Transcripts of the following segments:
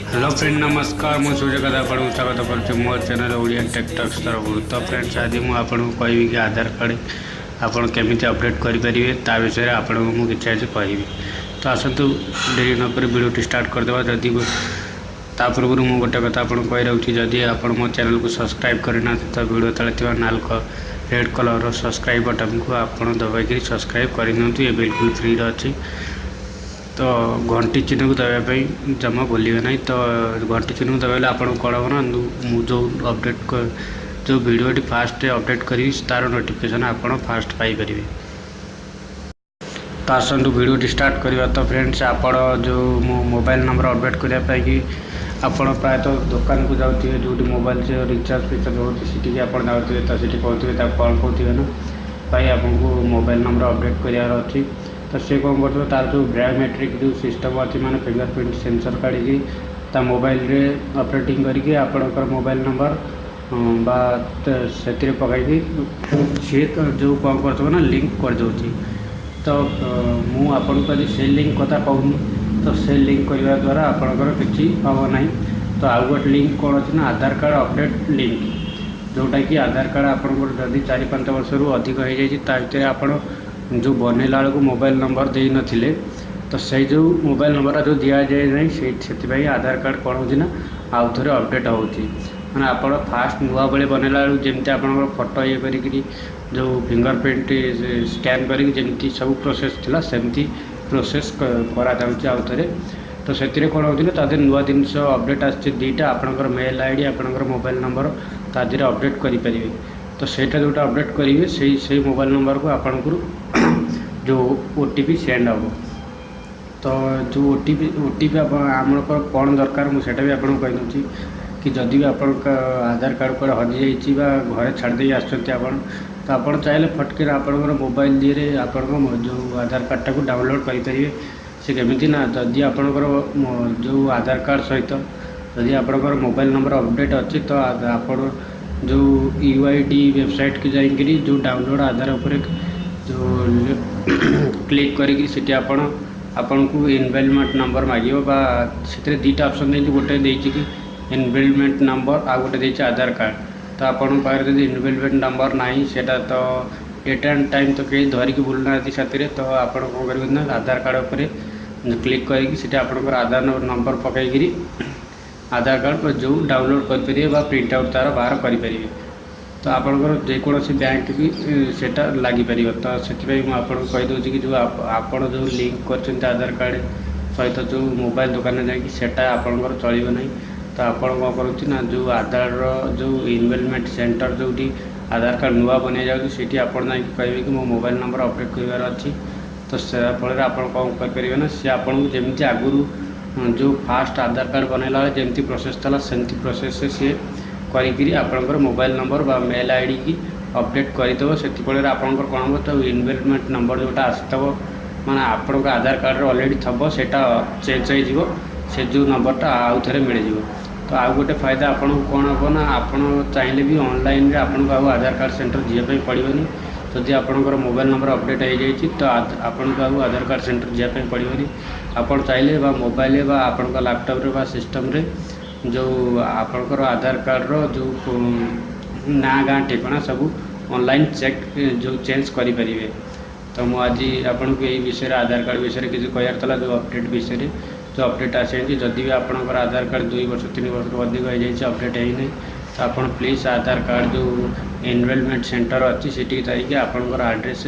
Hello friend नमस्कार मु सूर्यकांत आपको स्वागत कर मो चैनल ओडिया टेक टॉक्स तरफ। तो फ्रेंड्स आज मुझे आपको कहबी कि आधार कार्ड आपड़ केमी अपडेट करेंगे ता विषय आपको मुझे किसी आज कहबी। तो आसतु डेरी नक वीडियो स्टार्ट करदे जदि ता पूर्व मुझे गोटे कथा आपको कही रखी जदि आप मो चैनल को सब्सक्राइब करना तो वीडियो तले नाल रेड कलर सब्सक्राइब बटन को आप दबाई सब्सक्राइब कर ये बिल्कुल फ्री अच्छी। तो घंटी चिन्ह को दबाई जमा भूलिए ना। तो घंटी चिन्ह को दबाइले आपको कौन हम ना जो अपडेट जो वीडियो फास्ट अपडेट करी तार नोटिफिकेशन आप फास्ट पाइपर। तो आसतु वीडियो स्टार्ट करवा। तो फ्रेंड्स आप जो मोबाइल नंबर अपडेट करने कि आपड़ प्रायतः दुकान को जाऊे जो मोबाइल से रिचार्ज फिचार्ज होती आप जाते तो सीटी कहते कौन कहते ना भाई आपको मोबाइल नंबर अपडेट करार अच्छी। तो सी कौन कर तार जो बायोमेट्रिक जो सिस्टम अच्छी माने फिंगरप्रिंट सेंसर काढ़ी मोबाइल रे ऑपरेटिंग करके आपणकर मोबाइल नंबर से पकई सी जो कौन कर ना लिंक कर दूँ। तो मु आपन को से लिंक कथा कहूनी। तो से लिंक करने द्वारा आपणकर किसी हम ना। तो आउ गोटे लिंक कौन अच्छी ना आधार कार्ड अपडेट लिंक जोटा कि आधार कार्ड आपंकर जदि 4-5 वर्ष रु अधिक हो जाए आप जो बनैला बेलू मोबाइल नंबर दे नथिले तो से जो मोबाइल नंबर जो दि जाए ना से आधार कार्ड कौन हो आउ थे अपडेट होती मैंने आप फास्ट नुआ बेले बनैला बेलू जमी आप फोटो ये करी जो फिंगरप्रिंट स्कैन करी सब प्रोसेस थिला सेमती प्रोसेस करा जाउछि आउ थे। तो से कौन होता नुआ जिन अपडेट आसटा आपंकर मेल आईडी आपंकर मोबाइल नंबर तादे अपडेट करेंगे। तो सेटा जोटा अपडेट करेंगे से मोबाइल नंबर को आपको जो ओटीपी सेंड हम। तो जो ओटीपी आम कौन दरकार मुझे भी आपको कहीदे कि जदि भी आप आधार कार्ड पर हजि जाइए घरे छाड़ी आसते तो आप चाहिए फटके आप मोबाइल दिए आप जो आधार कार्डटा को डाउनलोड करेंगे। से केमी ना जदि आपंकर जो आधार कार्ड सहित जदि आपंकर मोबाइल नंबर अपडेट अच्छी तो आप जो यूआईडी वेबसाइट की जाइए जो डाउनलोड आधार उपर जो क्लिक करी आपन को इनवेलमेंट नंबर मांगे से दुईटा ऑप्शन दे गोटे देती कि इनवेलमेंट नंबर आ गोटे देती आधार कार्ड। तो आपन पाखे जब इनवेलमेंट नंबर ना सेटा तो डेट एंड टाइम तो कहीं धरिकी बुलूना साथी तो आप कौन करेंगे आधार कार्ड उपर क्लिक करके आपंकर आधार नंबर पकईकि आधार कार्ड जो डाउनलोड करेंगे प्रिंट आउट तार बाहर करेंगे। तो आपंकर जेकोसी बैंक भी सेटा लगिपर। तो से मुझे कहीदे कि जो आप जो लिंक कर आधार कार्ड सहित जो मोबाइल दुकान जाटा आपंकर चलो ना। तो आप कौन करूँ जो आधार जो इनवेलमेंट सेंटर जो आधार कार्ड नुआ बन जाती आप कहे कि मो मोबाइल नंबर अपडेट करार अच्छी। तो से फल आप कौन करेंगे ना सी आपको जमी आगुरी जो फास्ट आधार कार्ड बनैला जमी प्रोसेस था सेमती प्रोसेस से सी करी आपंकर मोबाइल नंबर बा मेल आईडी की अपडेट करदेव। से फल आपंकर कौन हम तो इनवेलमेंट नंबर जोटा आसव माने आपंक आधार कार्ड अलरेडी थब से चेंज हो से जो नंबरटा आउ थे मिल जाए। तो आउ गोटे फायदा आपको कौन हम ना आप चाहिए भी ऑनलाइन रे आपको आउ आधार कार्ड सेंटर जावाई पड़ोनी। जदि आपंकर मोबाइल नंबर अपडेट हो जाए तो आपको आउ आधार कार्ड सेंटर जावाई पड़ोनी। आप चाहिए मोबाइल आप लैपटॉप रे सिस्टम रे जो आपंकर आधार कार्ड रो जो ना गाँ ठिकाना सब ऑनलाइन चेक जो चेंज करेंगे। तो मुझे आज आपको यही विषय आधार कार्ड विषय किसी कहार जो अपडेट विषय जो अपडेट आसे जदि भी आपंकर आधार कार्ड 2 वर्ष 3 वर्ष अधिक हो जाए अपडेट है तो आप प्लीज़ आधार कार्ड जो इनवेलमेंट सेंटर अच्छी से जाइए आपंकर आड्रेस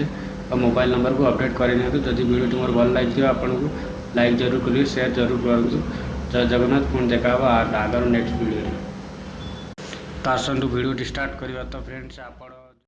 और मोबाइल नंबर को अपडेट करें। जदि वीडियो मोर भल लगे आपको लाइक जरूर करेंगे शेयर जरूर करूँ। जय जगन्नाथ पुणी देखा आगर नेक्स्ट वीडियो। तो आसतु वीडियो स्टार्ट करवा। तो फ्रेंड्स आप